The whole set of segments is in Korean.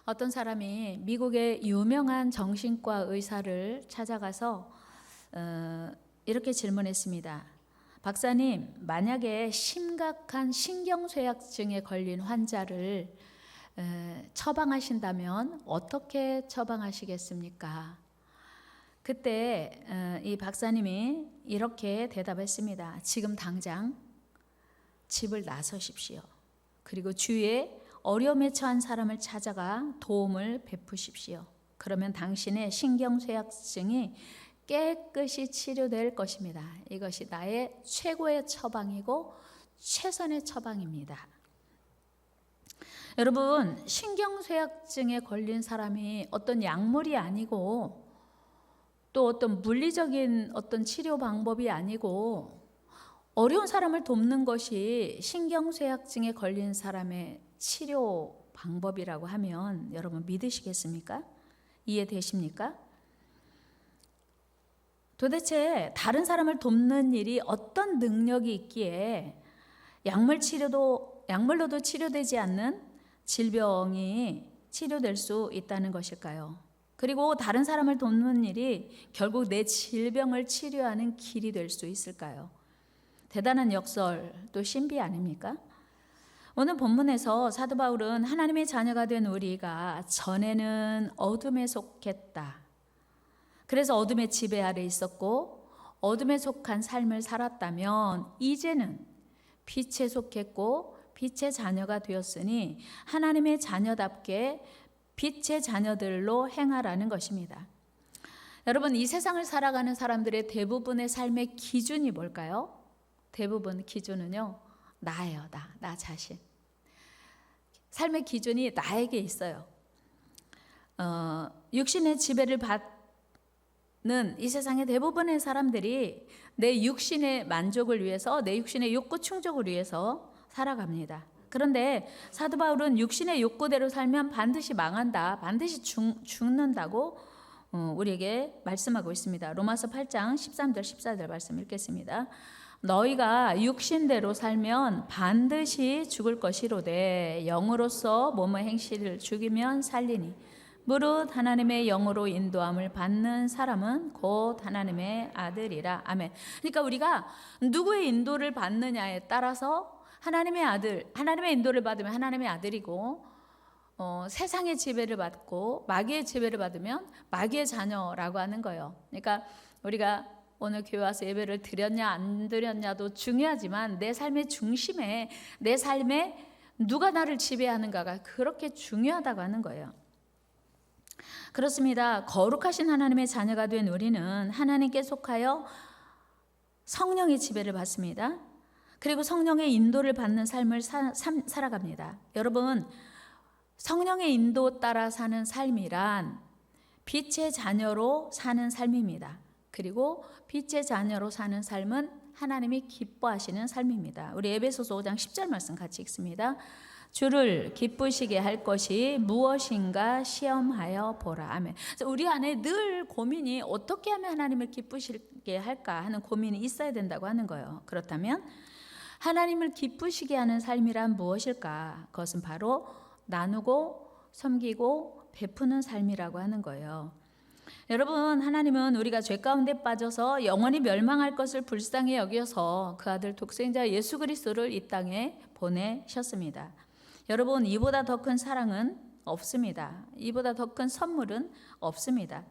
어떤 사람이 미국의 유명한 정신과 의사를 찾아가서 이렇게 질문했습니다. 박사님, 만약에 심각한 신경쇠약증에 걸린 환자를 처방하신다면 어떻게 처방하시겠습니까? 그때 이 박사님이 이렇게 대답했습니다. 지금 당장 집을 나서십시오. 그리고 주위에 어려움에 처한 사람을 찾아가 도움을 베푸십시오. 그러면 당신의 신경쇠약증이 깨끗이 치료될 것입니다. 이것이 나의 최고의 처방이고 최선의 처방입니다. 여러분, 신경쇠약증에 걸린 사람이 어떤 약물이 아니고 또 어떤 물리적인 어떤 치료 방법이 아니고 어려운 사람을 돕는 것이 신경쇠약증에 걸린 사람의 치료 방법이라고 하면 여러분 믿으시겠습니까? 이해되십니까? 도대체 다른 사람을 돕는 일이 어떤 능력이 있기에 약물로도 치료되지 않는 질병이 치료될 수 있다는 것일까요? 그리고 다른 사람을 돕는 일이 결국 내 질병을 치료하는 길이 될 수 있을까요? 대단한 역설 또 신비 아닙니까? 오늘 본문에서 사도 바울은 하나님의 자녀가 된 우리가 전에는 어둠에 속했다. 그래서 어둠의 지배 아래 있었고 어둠에 속한 삶을 살았다면 이제는 빛에 속했고 빛의 자녀가 되었으니 하나님의 자녀답게 빛의 자녀들로 행하라는 것입니다. 여러분, 이 세상을 살아가는 사람들의 대부분의 삶의 기준이 뭘까요? 대부분 기준은요, 나예요. 나 자신. 삶의 기준이 나에게 있어요. 육신의 지배를 받는 이 세상의 대부분의 사람들이 내 육신의 만족을 위해서, 내 육신의 욕구 충족을 위해서 살아갑니다. 그런데 사도 바울은 육신의 욕구대로 살면 반드시 망한다, 반드시 죽는다고 우리에게 말씀하고 있습니다. 로마서 8장 13절 14절 말씀 읽겠습니다. 너희가 육신대로 살면 반드시 죽을 것이로되 영으로서 몸의 행실을 죽이면 살리니 무릇 하나님의 영으로 인도함을 받는 사람은 곧 하나님의 아들이라. 아멘. 그러니까 우리가 누구의 인도를 받느냐에 따라서 하나님의 아들, 하나님의 인도를 받으면 하나님의 아들이고 세상의 지배를 받고 마귀의 지배를 받으면 마귀의 자녀라고 하는 거예요. 그러니까 우리가 오늘 교회 와서 예배를 드렸냐 안 드렸냐도 중요하지만 내 삶의 중심에, 내 삶에 누가 나를 지배하는가가 그렇게 중요하다고 하는 거예요. 그렇습니다. 거룩하신 하나님의 자녀가 된 우리는 하나님께 속하여 성령의 지배를 받습니다. 그리고 성령의 인도를 받는 삶을 살아갑니다. 여러분, 성령의 인도 따라 사는 삶이란 빛의 자녀로 사는 삶입니다. 그리고 빛의 자녀로 사는 삶은 하나님이 기뻐하시는 삶입니다. 우리 에베소서 5장 10절 말씀 같이 읽습니다. 주를 기쁘시게 할 것이 무엇인가 시험하여 보라. 아멘. 우리 안에 늘 고민이 어떻게 하면 하나님을 기쁘시게 할까 하는 고민이 있어야 된다고 하는 거예요. 그렇다면 하나님을 기쁘시게 하는 삶이란 무엇일까? 그것은 바로 나누고 섬기고 베푸는 삶이라고 하는 거예요. 여러분, 하나님은 우리가 죄 가운데 빠져서 영원히 멸망할 것을 불쌍히 여겨서 그 아들 독생자 예수 그리스도를 이 땅에 보내셨습니다. 여러분, 이보다 더 큰 사랑은 없습니다. 이보다 더 큰 선물은 없습니다.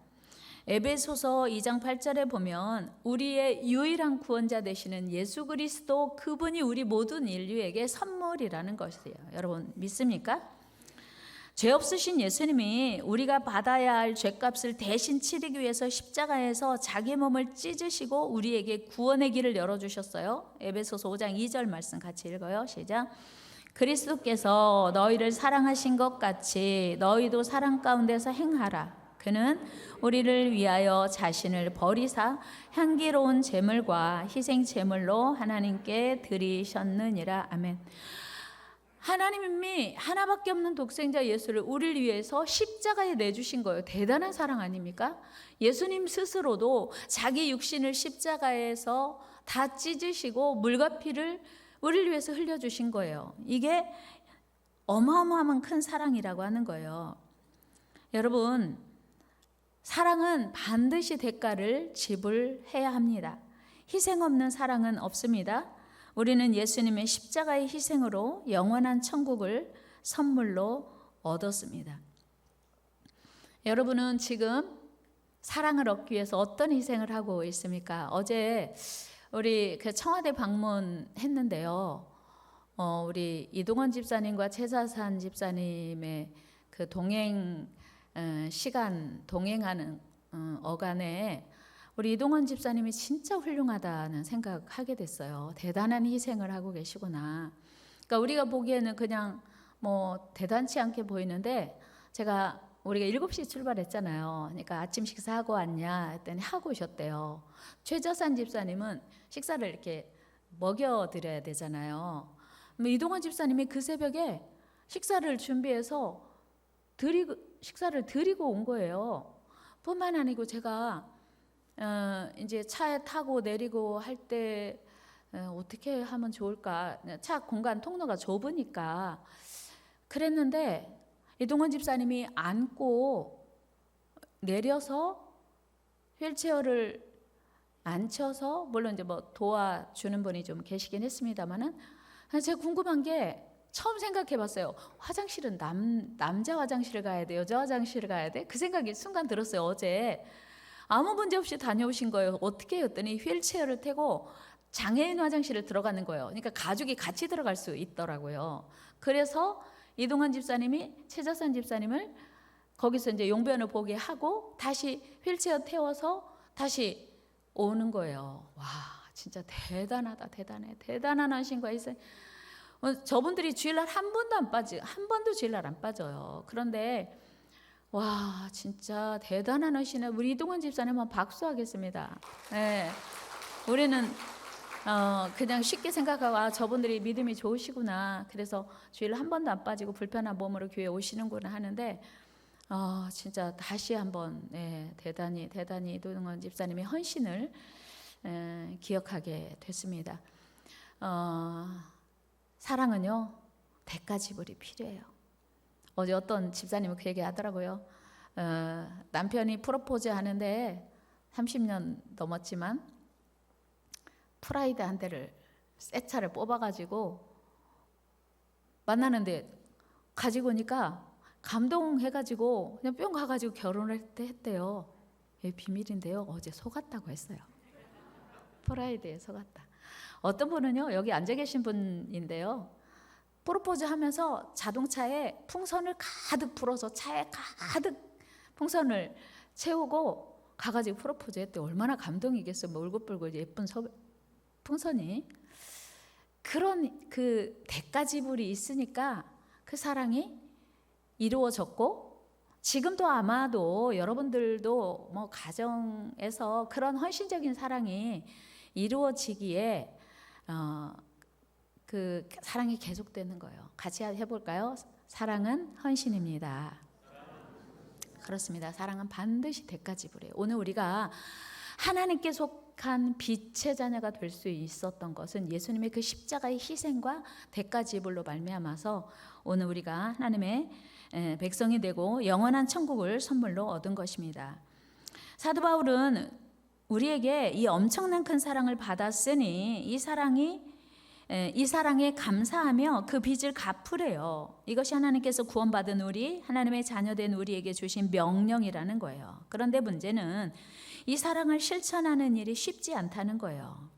에베소서 2장 8절에 보면 우리의 유일한 구원자 되시는 예수 그리스도, 그분이 우리 모든 인류에게 선물이라는 것이에요. 여러분 믿습니까? 죄 없으신 예수님이 우리가 받아야 할 죄값을 대신 치르기 위해서 십자가에서 자기 몸을 찢으시고 우리에게 구원의 길을 열어주셨어요. 에베소서 5장 2절 말씀 같이 읽어요. 시작. 그리스도께서 너희를 사랑하신 것 같이 너희도 사랑 가운데서 행하라. 그는 우리를 위하여 자신을 버리사 향기로운 제물과 희생 제물로 하나님께 드리셨느니라. 아멘. 하나님이 하나밖에 없는 독생자 예수를 우리를 위해서 십자가에 내주신 거예요. 대단한 사랑 아닙니까? 예수님 스스로도 자기 육신을 십자가에서 다 찢으시고 물과 피를 우리를 위해서 흘려주신 거예요. 이게 어마어마한 큰 사랑이라고 하는 거예요. 여러분, 사랑은 반드시 대가를 지불해야 합니다. 희생 없는 사랑은 없습니다. 우리는 예수님의 십자가의 희생으로 영원한 천국을 선물로 얻었습니다. 여러분은 지금 사랑을 얻기 위해서 어떤 희생을 하고 있습니까? 어제 우리 그 청와대 방문했는데요. 우리 이동원 집사님과 최자산 집사님의 그 동행하는 어간에 우리 이동원 집사님이 진짜 훌륭하다는 생각하게 됐어요. 대단한 희생을 하고 계시구나. 그러니까 우리가 보기에는 그냥 뭐 대단치 않게 보이는데, 우리가 7시 출발했잖아요. 그러니까 아침 식사하고 왔냐 했더니 하고 오셨대요. 최자산 집사님은 식사를 이렇게 먹여드려야 되잖아요. 이동원 집사님이 그 새벽에 식사를 준비해서 식사를 드리고 온 거예요. 뿐만 아니고 제가 이제 차에 타고 내리고 할 때 어떻게 하면 좋을까, 차 공간 통로가 좁으니까 그랬는데, 이동원 집사님이 안고 내려서 휠체어를 앉혀서, 물론 이제 뭐 도와주는 분이 좀 계시긴 했습니다만은, 제가 궁금한 게 처음 생각해 봤어요. 화장실은 남자 화장실을 가야 돼, 여자 화장실을 가야 돼? 그 생각이 순간 들었어요. 어제 아무 문제 없이 다녀오신 거예요. 어떻게 했더니 휠체어를 타고 장애인 화장실을 들어가는 거예요. 그러니까 가족이 같이 들어갈 수 있더라고요. 그래서 이동환 집사님이 최자산 집사님을 거기서 이제 용변을 보게 하고 다시 휠체어 태워서 다시 오는 거예요. 와, 진짜 대단하다, 대단해. 대단한 하신과 희생. 저분들이 주일날 한 번도 주일날 안 빠져요. 그런데 와, 진짜 대단한 하시네. 우리 이동원 집사님 한번 박수하겠습니다. 네. 우리는 그냥 쉽게 생각하고 저분들이 믿음이 좋으시구나. 그래서 주일 한 번도 안 빠지고 불편한 몸으로 교회에 오시는구나 하는데, 진짜 다시 한번 대단히 이동원 집사님의 헌신을 기억하게 됐습니다. 사랑은요, 대가 지불이 필요해요. 어제 어떤 집사님은 그 얘기 하더라고요. 남편이 프로포즈 하는데 30년 넘었지만 프라이드 한 대를, 새 차를 뽑아가지고 만나는데 가지고 오니까 감동해가지고 그냥 뿅 가가지고 결혼을 했대요. 비밀인데요, 어제 속았다고 했어요. 프라이드에 속았다. 어떤 분은요, 여기 앉아 계신 분인데요, 프로포즈 하면서 자동차에 풍선을 가득 불어서 차에 가득 풍선을 채우고 가가지고 프로포즈 했대. 얼마나 감동이겠어요. 뭐 울긋불긋 예쁜 풍선이. 그런 그 대가 지불이 있으니까 그 사랑이 이루어졌고, 지금도 아마도 여러분들도 뭐 가정에서 그런 헌신적인 사랑이 이루어지기에 그 사랑이 계속되는 거예요. 같이 해볼까요? 사랑은 헌신입니다. 그렇습니다. 사랑은 반드시 대가 지불이에요. 오늘 우리가 하나님께 속한 빛의 자녀가 될 수 있었던 것은 예수님의 그 십자가의 희생과 대가 지불로 말미암아서 오늘 우리가 하나님의 백성이 되고 영원한 천국을 선물로 얻은 것입니다. 사도 바울은 우리에게 이 엄청난 큰 사랑을 받았으니 이 사랑에 감사하며 그 빚을 갚으래요. 이것이 하나님께서 구원받은 하나님의 자녀된 우리에게 주신 명령이라는 거예요. 그런데 문제는 이 사랑을 실천하는 일이 쉽지 않다는 거예요.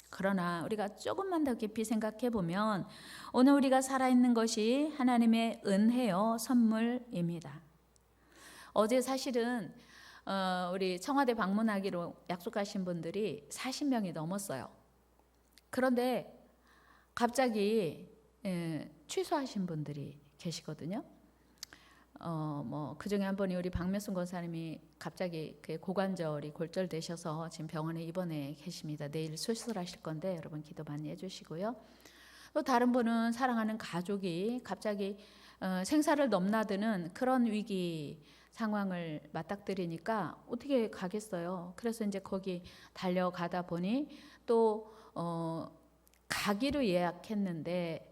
그러나 우리가 조금만 더 깊이 생각해 보면 오늘 우리가 살아있는 것이 하나님의 은혜요 선물입니다. 어제 사실은 우리 청와대 방문하기로 약속하신 분들이 40명이 넘었어요. 그런데 갑자기 취소하신 분들이 계시거든요. 뭐 그중에 한 분이 우리 박명순 권사님이 갑자기 고관절이 골절되셔서 지금 병원에 입원해 계십니다. 내일 수술하실 건데 여러분 기도 많이 해주시고요. 또 다른 분은 사랑하는 가족이 갑자기 생사를 넘나드는 그런 위기 상황을 맞닥뜨리니까 어떻게 가겠어요. 그래서 이제 거기 달려가다 보니 또 가기로 예약했는데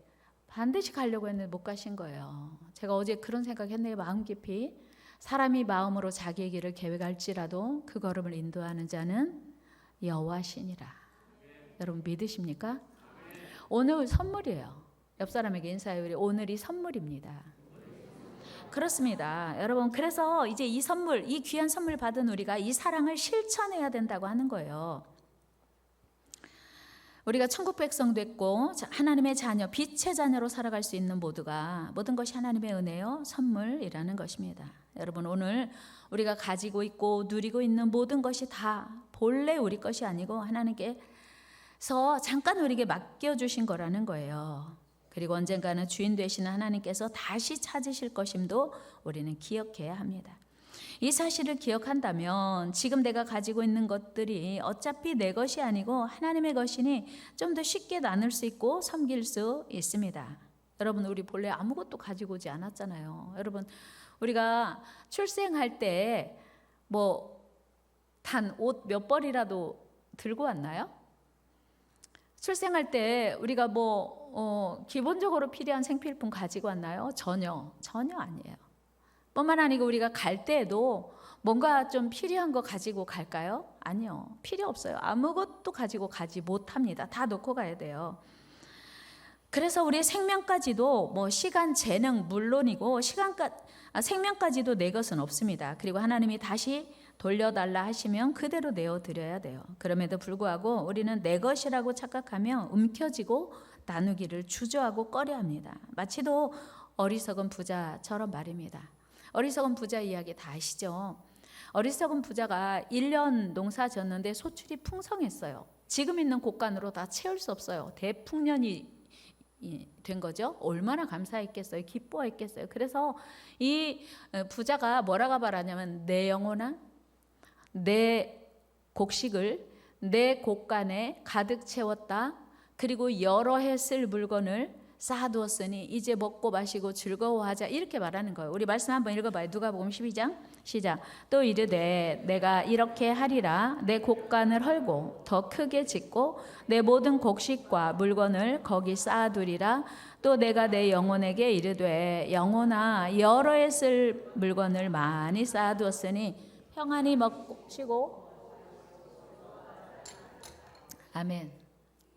반드시 가려고 했는데 못 가신 거예요. 제가 어제 그런 생각했네요. 마음 깊이. 사람이 마음으로 자기의 길을 계획할지라도 그 걸음을 인도하는 자는 여호와시니라. 여러분 믿으십니까? 오늘 선물이에요. 옆 사람에게 인사해요. 우리 오늘이 선물입니다. 그렇습니다. 여러분, 그래서 이제 이 선물, 이 귀한 선물 받은 우리가 이 사랑을 실천해야 된다고 하는 거예요. 우리가 천국 백성 됐고 하나님의 자녀, 빛의 자녀로 살아갈 수 있는 모두가 모든 것이 하나님의 은혜요, 선물이라는 것입니다. 여러분, 오늘 우리가 가지고 있고 누리고 있는 모든 것이 다 본래 우리 것이 아니고 하나님께서 잠깐 우리에게 맡겨주신 거라는 거예요. 그리고 언젠가는 주인 되시는 하나님께서 다시 찾으실 것임도 우리는 기억해야 합니다. 이 사실을 기억한다면 지금 내가 가지고 있는 것들이 어차피 내 것이 아니고 하나님의 것이니 좀 더 쉽게 나눌 수 있고 섬길 수 있습니다. 여러분, 우리 본래 아무것도 가지고 오지 않았잖아요. 여러분, 우리가 출생할 때 단 옷 몇 벌이라도 들고 왔나요? 출생할 때 우리가 기본적으로 필요한 생필품 가지고 왔나요? 전혀 아니에요. 뿐만 아니고 우리가 갈 때에도 뭔가 좀 필요한 거 가지고 갈까요? 아니요. 필요 없어요. 아무것도 가지고 가지 못합니다. 다 놓고 가야 돼요. 그래서 우리의 생명까지도 시간, 재능 물론이고 생명까지도 내 것은 없습니다. 그리고 하나님이 다시 돌려달라 하시면 그대로 내어드려야 돼요. 그럼에도 불구하고 우리는 내 것이라고 착각하며 움켜쥐고 나누기를 주저하고 꺼려합니다. 마치도 어리석은 부자처럼 말입니다. 어리석은 부자 이야기 다 아시죠? 어리석은 부자가 1년 농사 졌는데 소출이 풍성했어요. 지금 있는 곡간으로 다 채울 수 없어요. 대풍년이 된 거죠. 얼마나 감사했겠어요. 기뻐했겠어요. 그래서 이 부자가 뭐라고 말하냐면 내 영혼아, 내 곡식을 내 곡간에 가득 채웠다. 그리고 여러 해 쓸 물건을 쌓아두었으니 이제 먹고 마시고 즐거워하자, 이렇게 말하는 거예요. 우리 말씀 한번 읽어봐요. 누가복음 12장 시작. 또 이르되 내가 이렇게 하리라. 내 곡간을 헐고 더 크게 짓고 내 모든 곡식과 물건을 거기 쌓아두리라. 또 내가 내 영혼에게 이르되 영혼아, 여러 해 쓸 물건을 많이 쌓아두었으니 평안히 먹고 쉬고. 아멘.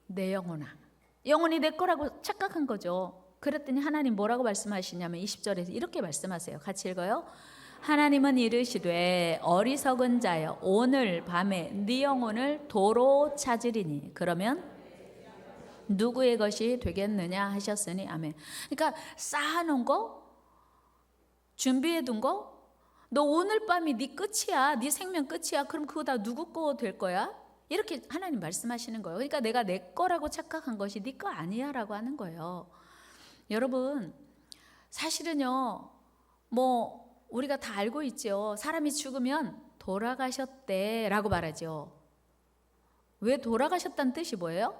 내 영혼아, 영혼이 내 거라고 착각한 거죠. 그랬더니 하나님 뭐라고 말씀하시냐면 20절에서 이렇게 말씀하세요. 같이 읽어요. 하나님은 이르시되 어리석은 자여, 오늘 밤에 네 영혼을 도로 찾으리니 그러면 누구의 것이 되겠느냐 하셨으니 아멘. 그러니까 쌓아놓은 거, 준비해둔 거, 너 오늘 밤이 네 끝이야, 네 생명 끝이야. 그럼 그거 다 누구 거 될 거야? 이렇게 하나님 말씀하시는 거예요. 그러니까 내가 내 거라고 착각한 것이 네 거 아니야 라고 하는 거예요. 여러분, 사실은요, 우리가 다 알고 있죠. 사람이 죽으면 돌아가셨대 라고 말하죠. 왜 돌아가셨다는 뜻이 뭐예요?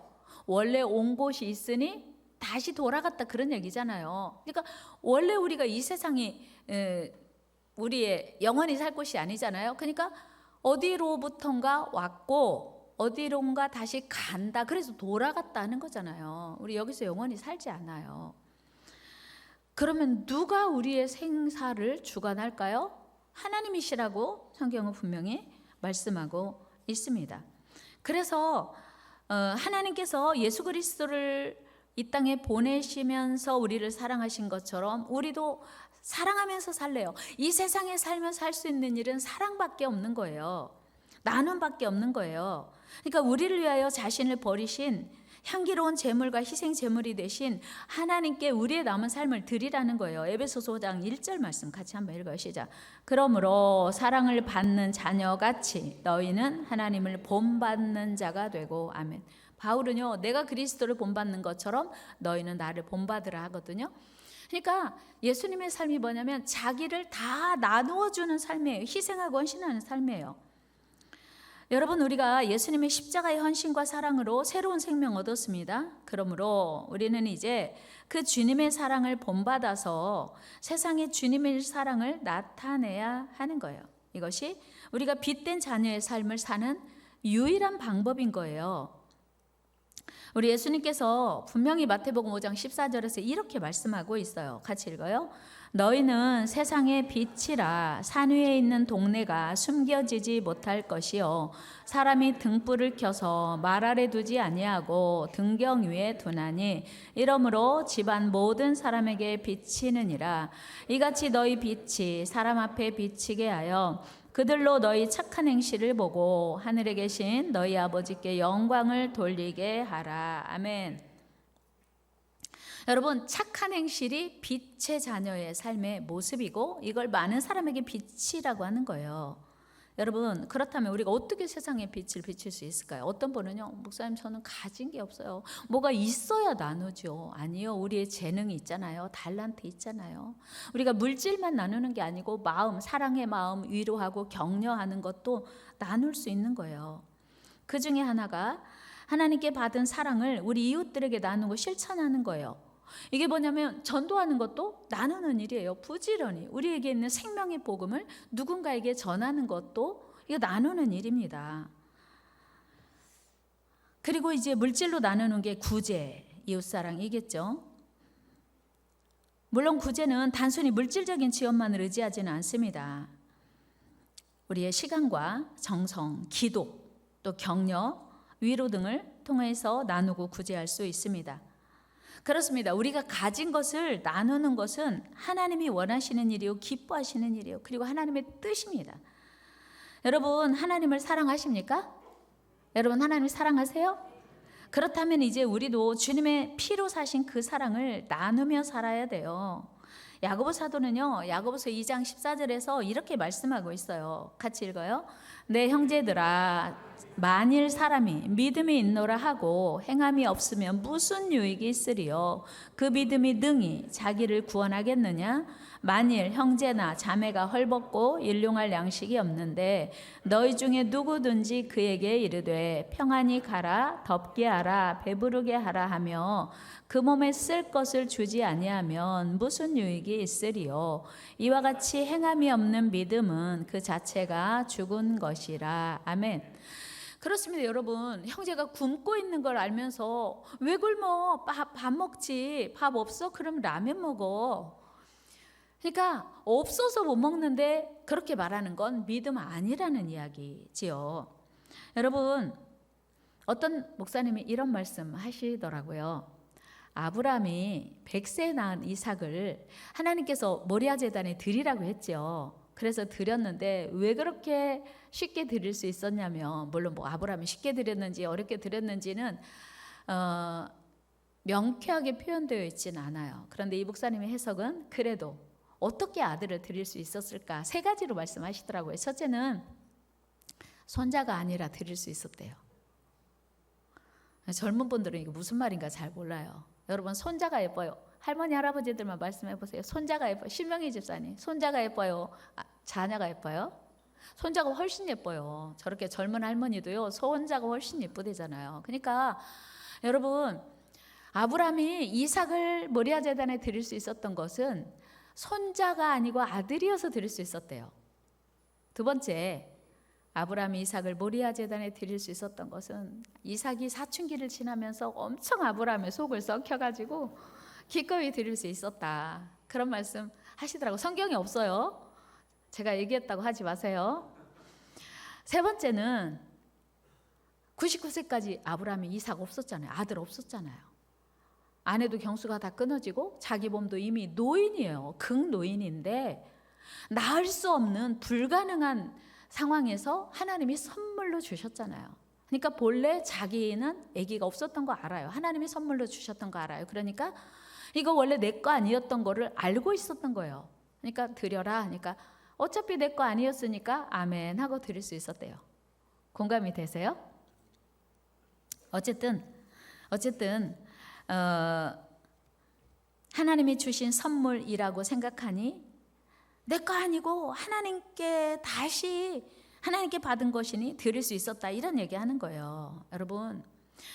원래 온 곳이 있으니 다시 돌아갔다, 그런 얘기잖아요. 그러니까 원래 우리가 이 세상이 우리의 영원히 살 곳이 아니잖아요. 그러니까 어디로부턴가 왔고 어디론가 다시 간다. 그래서 돌아갔다는 거잖아요. 우리 여기서 영원히 살지 않아요. 그러면 누가 우리의 생사를 주관할까요? 하나님이시라고 성경은 분명히 말씀하고 있습니다. 그래서 하나님께서 예수 그리스도를 이 땅에 보내시면서 우리를 사랑하신 것처럼 우리도 사랑하면서 살래요. 이 세상에 살면 살 수 있는 일은 사랑밖에 없는 거예요. 나눔밖에 없는 거예요. 그러니까 우리를 위하여 자신을 버리신 향기로운 제물과 희생 제물이 되신 하나님께 우리의 남은 삶을 드리라는 거예요. 에베소서 5장 1절 말씀 같이 한번 읽어요. 시작. 그러므로 사랑을 받는 자녀같이 너희는 하나님을 본받는 자가 되고. 아멘. 바울은요, 내가 그리스도를 본받는 것처럼 너희는 나를 본받으라 하거든요. 그러니까 예수님의 삶이 뭐냐면 자기를 다 나누어 주는 삶이에요. 희생하고 헌신하는 삶이에요. 여러분, 우리가 예수님의 십자가의 헌신과 사랑으로 새로운 생명 얻었습니다. 그러므로 우리는 이제 그 주님의 사랑을 본받아서 세상에 주님의 사랑을 나타내야 하는 거예요. 이것이 우리가 빛된 자녀의 삶을 사는 유일한 방법인 거예요. 우리 예수님께서 분명히 마태복음 5장 14절에서 이렇게 말씀하고 있어요. 같이 읽어요. 너희는 세상의 빛이라. 산 위에 있는 동네가 숨겨지지 못할 것이요 사람이 등불을 켜서 말 아래 두지 아니하고 등경 위에 두나니 이러므로 집안 모든 사람에게 비치느니라. 이같이 너희 빛이 사람 앞에 비치게 하여 그들로 너희 착한 행실을 보고 하늘에 계신 너희 아버지께 영광을 돌리게 하라. 아멘. 여러분, 착한 행실이 빛의 자녀의 삶의 모습이고 이걸 많은 사람에게 빛이라고 하는 거예요. 여러분, 그렇다면 우리가 어떻게 세상에 빛을 비칠 수 있을까요? 어떤 분은요, 목사님 저는 가진 게 없어요. 뭐가 있어야 나누죠. 아니요, 우리의 재능이 있잖아요. 달란트 있잖아요. 우리가 물질만 나누는 게 아니고 마음, 사랑의 마음 위로하고 격려하는 것도 나눌 수 있는 거예요. 그 중에 하나가 하나님께 받은 사랑을 우리 이웃들에게 나누고 실천하는 거예요. 이게 뭐냐면 전도하는 것도 나누는 일이에요. 부지런히 우리에게 있는 생명의 복음을 누군가에게 전하는 것도 이거 나누는 일입니다. 그리고 이제 물질로 나누는 게 구제, 이웃사랑이겠죠. 물론 구제는 단순히 물질적인 지원만을 의지하지는 않습니다. 우리의 시간과 정성, 기도, 또 격려, 위로 등을 통해서 나누고 구제할 수 있습니다. 그렇습니다. 우리가 가진 것을 나누는 것은 하나님이 원하시는 일이요, 기뻐하시는 일이요, 그리고 하나님의 뜻입니다. 여러분, 하나님을 사랑하십니까? 여러분, 하나님을 사랑하세요? 그렇다면 이제 우리도 주님의 피로 사신 그 사랑을 나누며 살아야 돼요. 야고보 사도는요, 야고보서 2장 14절에서 이렇게 말씀하고 있어요. 같이 읽어요. 내 형제들아, 만일 사람이 믿음이 있노라 하고 행함이 없으면 무슨 유익이 있으리요? 그 믿음이 능히 자기를 구원하겠느냐? 만일 형제나 자매가 헐벗고 일용할 양식이 없는데 너희 중에 누구든지 그에게 이르되 평안히 가라, 덥게 하라, 배부르게 하라 하며 그 몸에 쓸 것을 주지 아니하면 무슨 유익이 있으리요? 이와 같이 행함이 없는 믿음은 그 자체가 죽은 것이라. 아멘. 그렇습니다. 여러분, 형제가 굶고 있는 걸 알면서 왜 굶어? 밥 먹지. 밥 없어? 그럼 라면 먹어. 그러니까 없어서 못 먹는데 그렇게 말하는 건 믿음 아니라는 이야기지요. 여러분, 어떤 목사님이 이런 말씀 하시더라고요. 아브라함이 100세에 낳은 이삭을 하나님께서 모리아 제단에 드리라고 했죠. 그래서 드렸는데 왜 그렇게 쉽게 드릴 수 있었냐면, 물론 뭐 아브라함이 쉽게 드렸는지 어렵게 드렸는지는 명쾌하게 표현되어 있지는 않아요. 그런데 이 목사님의 해석은 그래도 어떻게 아들을 드릴 수 있었을까? 세 가지로 말씀하시더라고요. 첫째는 손자가 아니라 드릴 수 있었대요. 젊은 분들은 이게 무슨 말인가 잘 몰라요. 여러분, 손자가 예뻐요. 할머니 할아버지들만 말씀해 보세요. 손자가 예뻐요. 신명희 집사님, 손자가 예뻐요. 자녀가 예뻐요? 손자가 훨씬 예뻐요. 저렇게 젊은 할머니도요, 손자가 훨씬 예쁘대잖아요. 그러니까 여러분, 아브라함이 이삭을 모리아 제단에 드릴 수 있었던 것은 손자가 아니고 아들이어서 드릴 수 있었대요. 두 번째, 아브라함이 이삭을 모리아 제단에 드릴 수 있었던 것은 이삭이 사춘기를 지나면서 엄청 아브라함의 속을 썩혀가지고 기꺼이 드릴 수 있었다. 그런 말씀 하시더라고요. 성경에 없어요. 제가 얘기했다고 하지 마세요. 세 번째는 99세까지 아브라함이 이삭 없었잖아요. 아들 없었잖아요. 아내도 경수가 다 끊어지고 자기 몸도 이미 노인이에요. 극노인인데 낳을 수 없는 불가능한 상황에서 하나님이 선물로 주셨잖아요. 그러니까 본래 자기는 아기가 없었던 거 알아요. 하나님이 선물로 주셨던 거 알아요. 그러니까 이거 원래 내 거 아니었던 거를 알고 있었던 거예요. 그러니까 드려라 하니까 어차피 내 거 아니었으니까 아멘 하고 드릴 수 있었대요. 공감이 되세요? 어쨌든 하나님이 주신 선물이라고 생각하니 내 거 아니고 하나님께 다시 하나님께 받은 것이니 드릴 수 있었다, 이런 얘기하는 거예요. 여러분,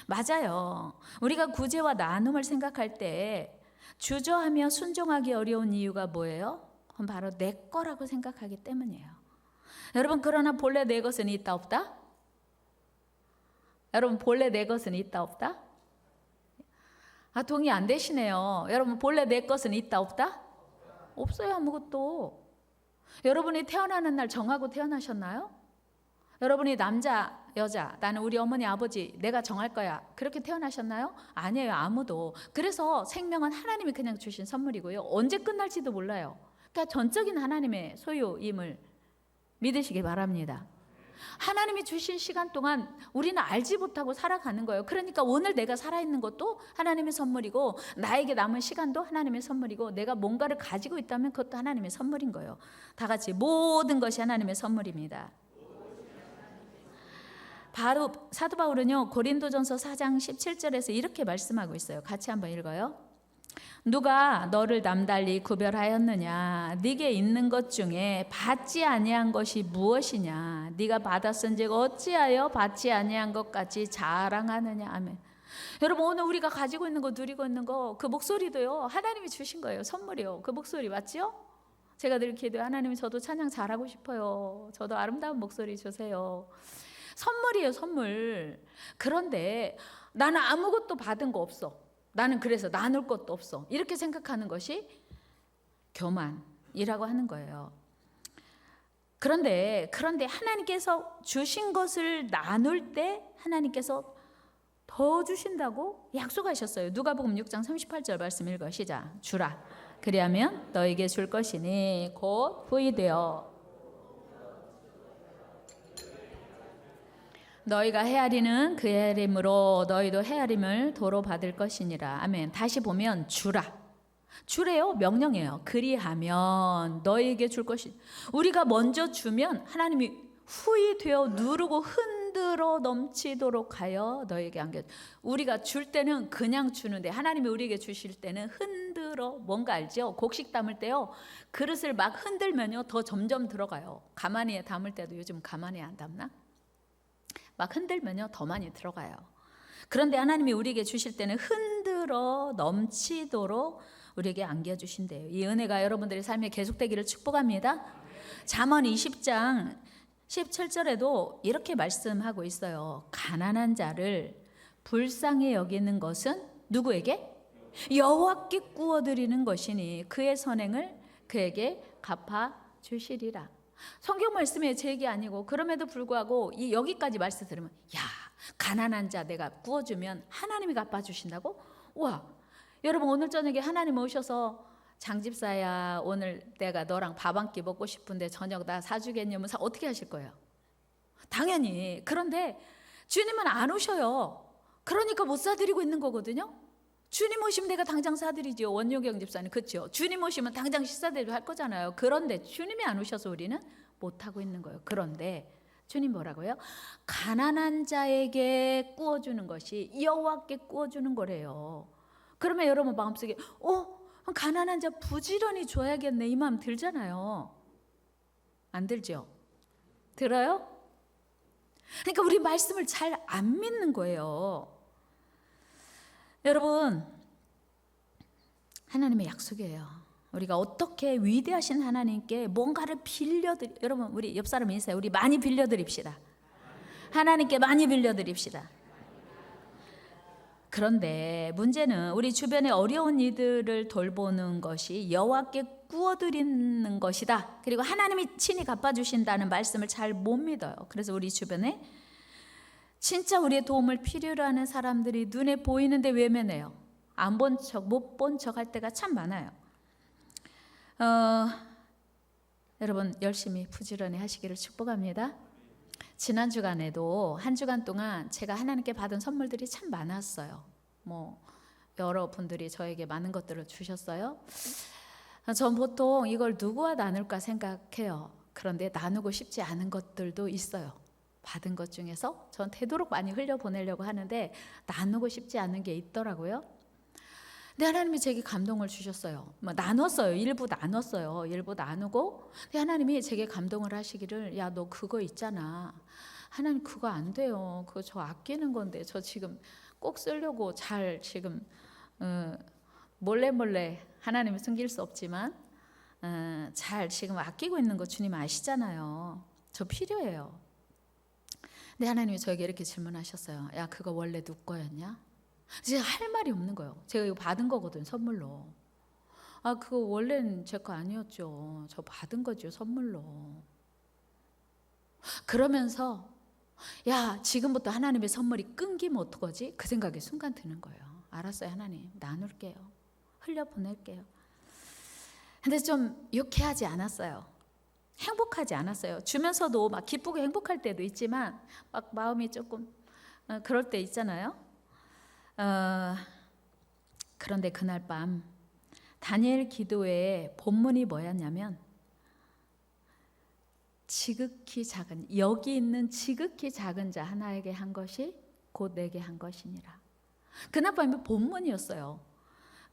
맞아요. 우리가 구제와 나눔을 생각할 때 주저하며 순종하기 어려운 이유가 뭐예요? 그건 바로 내 거라고 생각하기 때문이에요. 여러분, 그러나 본래 내 것은 있다 없다? 여러분, 본래 내 것은 있다 없다? 동의 안 되시네요. 여러분, 본래 내 것은 있다 없다? 없어요, 아무것도. 여러분이 태어나는 날 정하고 태어나셨나요? 여러분이 남자, 여자, 나는 우리 어머니, 아버지 내가 정할 거야, 그렇게 태어나셨나요? 아니에요, 아무도. 그래서 생명은 하나님이 그냥 주신 선물이고요, 언제 끝날지도 몰라요. 그러니까 전적인 하나님의 소유임을 믿으시기 바랍니다. 하나님이 주신 시간 동안 우리는 알지 못하고 살아가는 거예요. 그러니까 오늘 내가 살아있는 것도 하나님의 선물이고, 나에게 남은 시간도 하나님의 선물이고, 내가 뭔가를 가지고 있다면 그것도 하나님의 선물인 거예요. 다 같이 모든 것이 하나님의 선물입니다. 바로 사도 바울은요, 고린도전서 4장 17절에서 이렇게 말씀하고 있어요. 같이 한번 읽어요. 누가 너를 남달리 구별하였느냐? 네게 있는 것 중에 받지 아니한 것이 무엇이냐? 네가 받았은즉 어찌하여 받지 아니한 것 같이 자랑하느냐? 아멘. 여러분, 오늘 우리가 가지고 있는 거, 누리고 있는 거, 그 목소리도요, 하나님이 주신 거예요. 선물이요. 그 목소리 맞지요? 제가 늘 기도해요. 하나님, 저도 찬양 잘하고 싶어요. 저도 아름다운 목소리 주세요. 선물이에요, 선물. 그런데 나는 아무것도 받은 거 없어, 나는 그래서 나눌 것도 없어, 이렇게 생각하는 것이 교만이라고 하는 거예요. 그런데 하나님께서 주신 것을 나눌 때 하나님께서 더 주신다고 약속하셨어요. 누가복음 6장 38절 말씀 읽어. 시작. 주라, 그리하면 너에게 줄 것이니 곧 후히되어 너희가 헤아리는 그 헤아림으로 너희도 헤아림을 도로 받을 것이니라. 아멘. 다시 보면 주라, 주래요, 명령이에요. 그리하면 너희에게 줄 것이, 우리가 먼저 주면 하나님이 후히 되어 누르고 흔들어 넘치도록 하여 너희에게 안겨. 우리가 줄 때는 그냥 주는데 하나님이 우리에게 주실 때는 흔들어, 뭔가 알죠? 곡식 담을 때요, 그릇을 막 흔들면요 더 점점 들어가요. 가마니에 담을 때도 요즘 가마니에 안 담나? 막 흔들면요 더 많이 들어가요. 그런데 하나님이 우리에게 주실 때는 흔들어 넘치도록 우리에게 안겨주신대요. 이 은혜가 여러분들의 삶에 계속되기를 축복합니다. 잠언 20장 17절에도 이렇게 말씀하고 있어요. 가난한 자를 불쌍히 여기는 것은 누구에게? 여호와께 구워드리는 것이니 그의 선행을 그에게 갚아주시리라. 성경 말씀이 제 얘기 아니고, 그럼에도 불구하고 이 여기까지 말씀 들으면, 야, 가난한 자 내가 구워주면 하나님이 갚아주신다고? 와, 여러분, 오늘 저녁에 하나님 오셔서 장집사야, 오늘 내가 너랑 밥 한 끼 먹고 싶은데 저녁 나 사주겠냐면 어떻게 하실 거예요? 당연히. 그런데 주님은 안 오셔요. 그러니까 못 사드리고 있는 거거든요. 주님 오시면 내가 당장 사드리죠. 원효경 집사님, 그렇죠? 주님 오시면 당장 식사대도 할 거잖아요. 그런데 주님이 안 오셔서 우리는 못하고 있는 거예요. 그런데 주님 뭐라고요? 가난한 자에게 구워주는 것이 여호와께 구워주는 거래요. 그러면 여러분 마음속에 가난한 자 부지런히 줘야겠네, 이 마음 들잖아요. 안 들죠? 들어요? 그러니까 우리 말씀을 잘 안 믿는 거예요. 여러분, 하나님의 약속이에요. 우리가 어떻게 위대하신 하나님께 뭔가를 여러분, 우리 옆 사람 인사해. 우리 많이 빌려드립시다. 하나님께 많이 빌려드립시다. 그런데 문제는 우리 주변에 어려운 이들을 돌보는 것이 여호와께 구워드리는 것이다, 그리고 하나님이 친히 갚아주신다는 말씀을 잘 못 믿어요. 그래서 우리 주변에 진짜 우리의 도움을 필요로 하는 사람들이 눈에 보이는데 외면해요. 안 본 척, 못 본 척 할 때가 참 많아요. 여러분, 열심히 부지런히 하시기를 축복합니다. 지난 주간에도 한 주간 동안 제가 하나님께 받은 선물들이 참 많았어요. 여러분들이 저에게 많은 것들을 주셨어요. 전 보통 이걸 누구와 나눌까 생각해요. 그런데 나누고 싶지 않은 것들도 있어요. 받은 것 중에서 전 되도록 많이 흘려보내려고 하는데 나누고 싶지 않은 게 있더라고요. 근데 하나님이 제게 감동을 주셨어요. 나눴어요. 일부 나눴어요. 일부 나누고, 근데 하나님이 제게 감동을 하시기를, 야, 너 그거 있잖아. 하나님, 그거 안 돼요. 그거 저 아끼는 건데 저 지금 꼭 쓰려고 잘 지금 몰래 하나님이 숨길 수 없지만 잘 지금 아끼고 있는 거 주님 아시잖아요. 저 필요해요. 근데 하나님이 저에게 이렇게 질문하셨어요. 야, 그거 원래 누구 거였냐? 제가 할 말이 없는 거예요. 제가 이거 받은 거거든, 선물로. 그거 원래는 제 거 아니었죠. 저 받은 거죠, 선물로. 그러면서 야, 지금부터 하나님의 선물이 끊기면 어떡하지? 그 생각이 순간 드는 거예요. 알았어요, 하나님. 나눌게요. 흘려보낼게요. 근데 좀 유쾌하지 않았어요. 행복하지 않았어요. 주면서도 막 기쁘고 행복할 때도 있지만 막 마음이 조금 그럴 때 있잖아요. 그런데 그날 밤 다니엘 기도의 본문이 뭐였냐면 지극히 작은, 여기 있는 지극히 작은 자 하나에게 한 것이 곧 내게 한 것이니라. 그날 밤이 본문이었어요.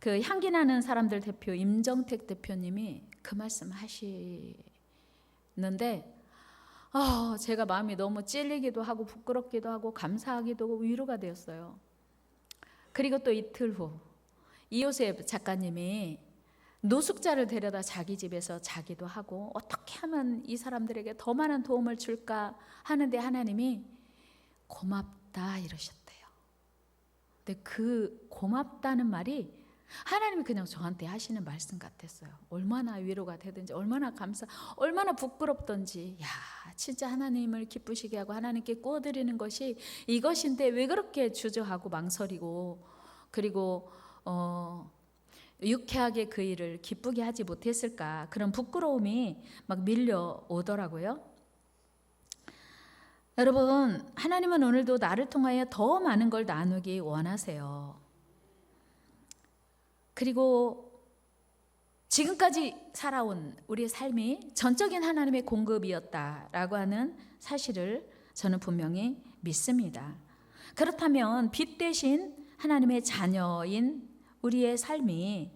그 향기 나는 사람들 대표 임정택 대표님이 그 말씀 하시는데 제가 마음이 너무 찔리기도 하고 부끄럽기도 하고 감사하기도 하고 위로가 되었어요. 그리고 또 이틀 후 이요셉 작가님이 노숙자를 데려다 자기 집에서 자기도 하고 어떻게 하면 이 사람들에게 더 많은 도움을 줄까 하는데 하나님이 고맙다 이러셨대요. 근데 그 고맙다는 말이 하나님이 그냥 저한테 하시는 말씀 같았어요. 얼마나 위로가 되든지, 얼마나 얼마나 부끄럽던지. 야, 진짜 하나님을 기쁘시게 하고 하나님께 구워드리는 것이 이것인데 왜 그렇게 주저하고 망설이고 그리고 유쾌하게 그 일을 기쁘게 하지 못했을까, 그런 부끄러움이 막 밀려오더라고요. 여러분, 하나님은 오늘도 나를 통하여 더 많은 걸 나누기 원하세요. 그리고 지금까지 살아온 우리의 삶이 전적인 하나님의 공급이었다라고 하는 사실을 저는 분명히 믿습니다. 그렇다면 빛 대신 하나님의 자녀인 우리의 삶이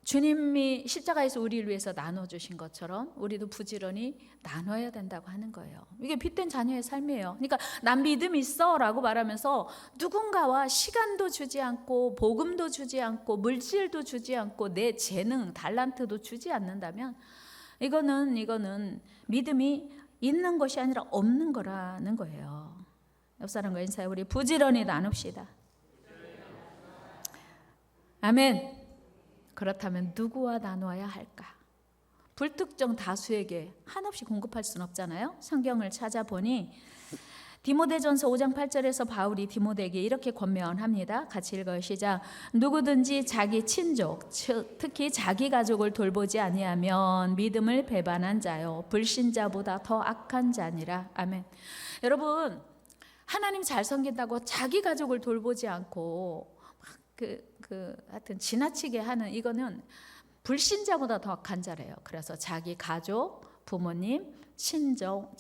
주님이 십자가에서 우리를 위해서 나눠주신 것처럼 우리도 부지런히 나눠야 된다고 하는 거예요. 이게 빛된 자녀의 삶이에요. 그러니까 난 믿음 있어 라고 말하면서 누군가와 시간도 주지 않고 복음도 주지 않고 물질도 주지 않고 내 재능, 달란트도 주지 않는다면 이거는 믿음이 있는 것이 아니라 없는 거라는 거예요. 옆 사람과 인사해. 우리 부지런히 나눕시다. 아멘. 그렇다면 누구와 나누어야 할까? 불특정 다수에게 한없이 공급할 수는 없잖아요. 성경을 찾아보니 디모데전서 5장 8절에서 바울이 디모데에게 이렇게 권면합니다. 같이 읽어요. 시작. 누구든지 자기 친족, 특히 자기 가족을 돌보지 아니하면 믿음을 배반한 자요 불신자보다 더 악한 자니라. 아멘. 여러분, 하나님 잘 섬긴다고 자기 가족을 돌보지 않고 하여튼 지나치게 하는 이거는 불신자보다 더 악한 자래요. 그래서 자기 가족, 부모님, 친족,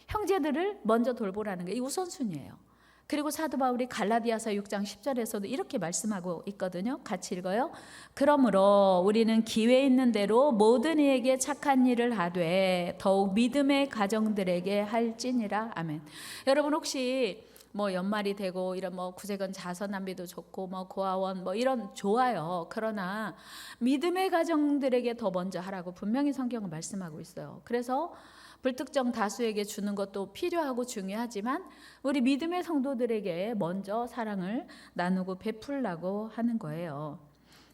형제들을 먼저 돌보라는 게 이 우선순위예요. 그리고 사도 바울이 갈라디아서 6장 10절에서도 이렇게 말씀하고 있거든요. 같이 읽어요. 그러므로 우리는 기회 있는 대로 모든 이에게 착한 일을 하되 더욱 믿음의 가정들에게 할지니라. 아멘. 여러분 혹시 연말이 되고 이런 구제건 자선 낭비도 좋고 고아원 이런 좋아요. 그러나 믿음의 가정들에게 더 먼저 하라고 분명히 성경은 말씀하고 있어요. 그래서 불특정 다수에게 주는 것도 필요하고 중요하지만 우리 믿음의 성도들에게 먼저 사랑을 나누고 베풀라고 하는 거예요.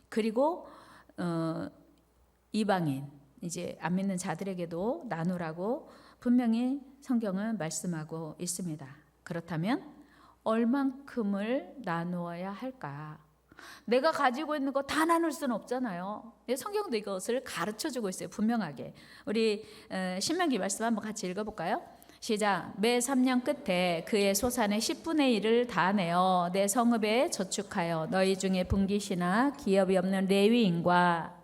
그리고 이방인, 이제 안 믿는 자들에게도 나누라고 분명히 성경은 말씀하고 있습니다. 그렇다면 얼만큼을 나누어야 할까? 내가 가지고 있는 거 다 나눌 수는 없잖아요. 성경도 이것을 가르쳐주고 있어요. 분명하게. 우리 신명기 말씀 한번 같이 읽어볼까요? 시작. 매 3년 끝에 그의 소산의 10분의 1을 다 내어 내 성읍에 저축하여 너희 중에 분깃이나 기업이 없는 레위인과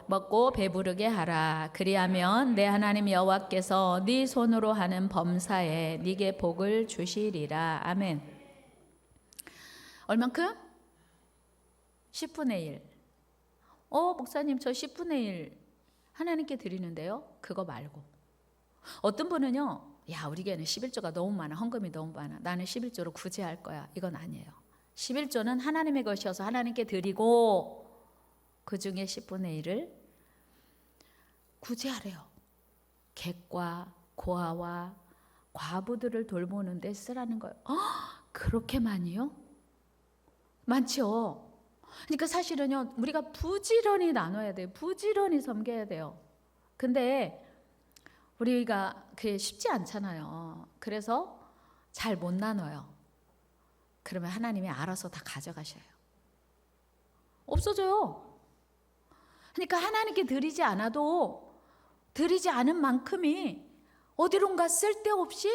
먹고 배부르게 하라. 그리하면 내 하나님 여호와께서 네 손으로 하는 범사에 네게 복을 주시리라. 아멘. 얼만큼? 10분의 1. 목사님 저 10분의 1 하나님께 드리는데요. 그거 말고 어떤 분은요, 야 우리 교회는 11조가 너무 많아, 헌금이 너무 많아, 나는 11조로 구제할 거야. 이건 아니에요. 11조는 하나님의 것이어서 하나님께 드리고 그 중에 10분의 1을 구제하래요. 객과 고아와 과부들을 돌보는 데 쓰라는 거예요. 그렇게 많이요? 많죠. 그러니까 사실은요, 우리가 부지런히 나눠야 돼요. 부지런히 섬겨야 돼요. 근데 우리가 그게 쉽지 않잖아요. 그래서 잘 못 나눠요. 그러면 하나님이 알아서 다 가져가셔요. 없어져요. 그러니까 하나님께 드리지 않아도 드리지 않은 만큼이 어디론가 쓸데없이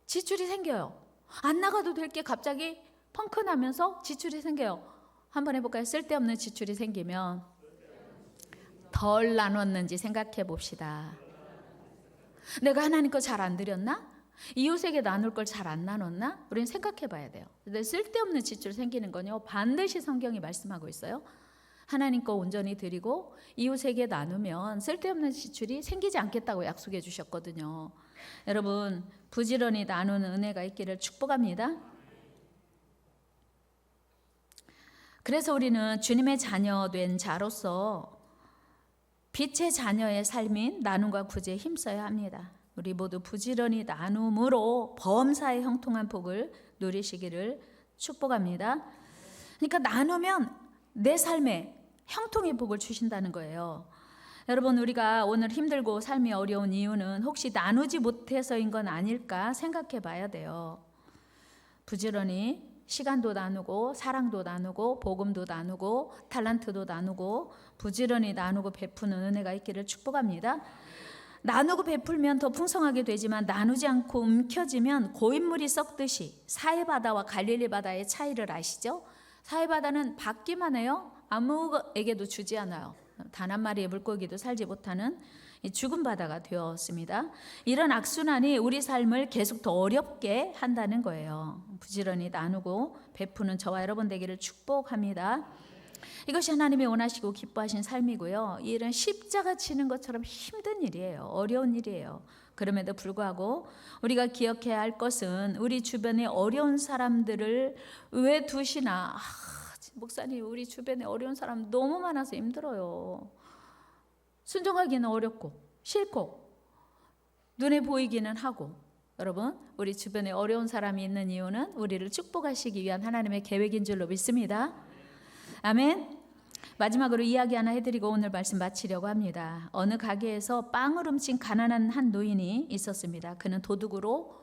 지출이 생겨요. 안 나가도 될 게 갑자기 펑크 나면서 지출이 생겨요. 한번 해볼까요? 쓸데없는 지출이 생기면 덜 나눴는지 생각해 봅시다. 내가 하나님 거 잘 안 드렸나? 이웃에게 나눌 걸 잘 안 나눴나? 우리는 생각해 봐야 돼요. 근데 쓸데없는 지출 생기는 건요, 반드시 성경이 말씀하고 있어요. 하나님 거 온전히 드리고 이웃에게 나누면 쓸데없는 지출이 생기지 않겠다고 약속해 주셨거든요. 여러분, 부지런히 나누는 은혜가 있기를 축복합니다. 그래서 우리는 주님의 자녀 된 자로서 빛의 자녀의 삶인 나눔과 구제에 힘써야 합니다. 우리 모두 부지런히 나눔으로 범사에 형통한 복을 누리시기를 축복합니다. 그러니까 나누면 내 삶에 형통의 복을 주신다는 거예요. 여러분, 우리가 오늘 힘들고 삶이 어려운 이유는 혹시 나누지 못해서인 건 아닐까 생각해 봐야 돼요. 부지런히 시간도 나누고 사랑도 나누고 복음도 나누고 탤런트도 나누고 부지런히 나누고 베푸는 은혜가 있기를 축복합니다. 나누고 베풀면 더 풍성하게 되지만 나누지 않고 움켜쥐면 고인물이 썩듯이 사해바다와 갈릴리 바다의 차이를 아시죠? 사해바다는 받기만 해요. 아무에게도 주지 않아요. 단 한 마리의 물고기도 살지 못하는 죽은 바다가 되었습니다. 이런 악순환이 우리 삶을 계속 더 어렵게 한다는 거예요. 부지런히 나누고 베푸는 저와 여러분 되기를 축복합니다. 이것이 하나님이 원하시고 기뻐하신 삶이고요. 이 일은 십자가 지는 것처럼 힘든 일이에요. 어려운 일이에요. 그럼에도 불구하고 우리가 기억해야 할 것은 우리 주변에 어려운 사람들을 왜 두시나. 목사님, 우리 주변에 어려운 사람 너무 많아서 힘들어요. 순종하기는 어렵고 싫고 눈에 보이기는 하고. 여러분, 우리 주변에 어려운 사람이 있는 이유는 우리를 축복하시기 위한 하나님의 계획인 줄로 믿습니다. 아멘. 마지막으로 이야기 하나 해드리고 오늘 말씀 마치려고 합니다. 어느 가게에서 빵을 훔친 가난한 한 노인이 있었습니다. 그는 도둑으로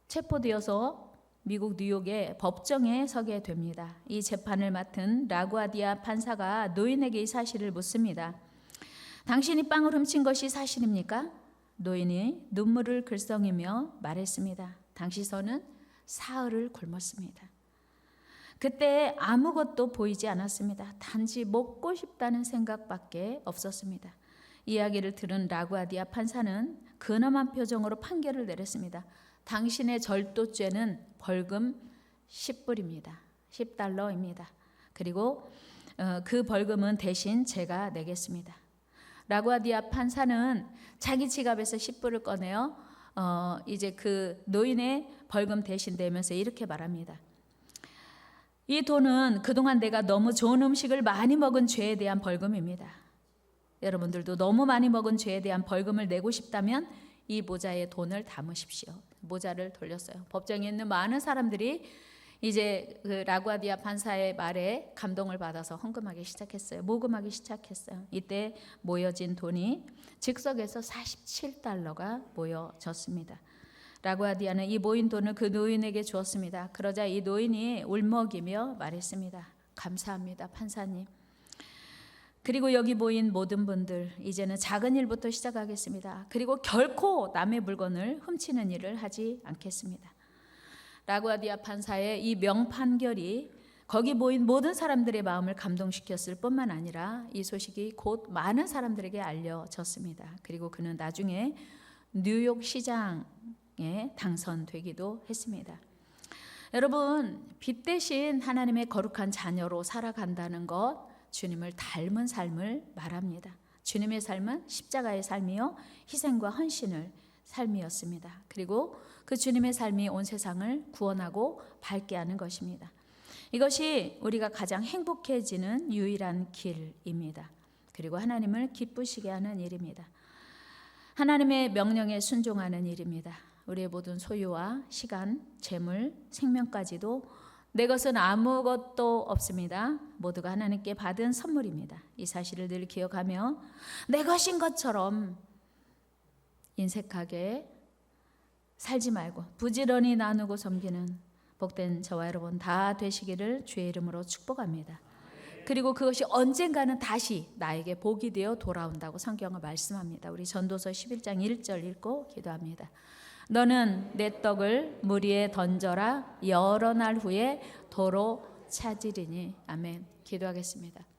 체포되어서 미국 뉴욕의 법정에 서게 됩니다. 이 재판을 맡은 라구아디아 판사가 노인에게 이 사실을 묻습니다. 당신이 빵을 훔친 것이 사실입니까? 노인이 눈물을 글썽이며 말했습니다. 당시서는 사흘을 굶었습니다. 그때 아무것도 보이지 않았습니다. 단지 먹고 싶다는 생각밖에 없었습니다. 이야기를 들은 라구아디아 판사는 근엄한 표정으로 판결을 내렸습니다. 당신의 절도죄는 벌금 10불입니다. 10달러입니다. 그리고 그 벌금은 대신 제가 내겠습니다. 라구아디아 판사는 자기 지갑에서 10불을 꺼내어 이제 그 노인의 벌금 대신 내면서 이렇게 말합니다. 이 돈은 그동안 내가 너무 좋은 음식을 많이 먹은 죄에 대한 벌금입니다. 여러분들도 너무 많이 먹은 죄에 대한 벌금을 내고 싶다면 이 모자에 돈을 담으십시오. 모자를 돌렸어요. 법정에 있는 많은 사람들이 이제 그 라구아디아 판사의 말에 감동을 받아서 헌금하기 시작했어요. 모금하기 시작했어요. 이때 모여진 돈이 즉석에서 47달러가 모여졌습니다. 라구아디아는 이 모인 돈을 그 노인에게 주었습니다. 그러자 이 노인이 울먹이며 말했습니다. 감사합니다, 판사님. 그리고 여기 모인 모든 분들, 이제는 작은 일부터 시작하겠습니다. 그리고 결코 남의 물건을 훔치는 일을 하지 않겠습니다. 라구아디아 판사의 이 명판결이 거기 모인 모든 사람들의 마음을 감동시켰을 뿐만 아니라 이 소식이 곧 많은 사람들에게 알려졌습니다. 그리고 그는 나중에 뉴욕 시장에 당선되기도 했습니다. 여러분, 빛 대신 하나님의 거룩한 자녀로 살아간다는 것, 주님을 닮은 삶을 말합니다. 주님의 삶은 십자가의 삶이요, 희생과 헌신을 삶이었습니다. 그리고 그 주님의 삶이 온 세상을 구원하고 밝게 하는 것입니다. 이것이 우리가 가장 행복해지는 유일한 길입니다. 그리고 하나님을 기쁘시게 하는 일입니다. 하나님의 명령에 순종하는 일입니다. 우리의 모든 소유와 시간, 재물, 생명까지도 내 것은 아무것도 없습니다. 모두가 하나님께 받은 선물입니다. 이 사실을 늘 기억하며 내 것인 것처럼 인색하게 살지 말고 부지런히 나누고 섬기는 복된 저와 여러분 다 되시기를 주의 이름으로 축복합니다. 그리고 그것이 언젠가는 다시 나에게 복이 되어 돌아온다고 성경은 말씀합니다. 우리 전도서 11장 1절 읽고 기도합니다. 너는 내 떡을 물 위에 던져라. 여러 날 후에 도로 찾으리니. 아멘. 기도하겠습니다.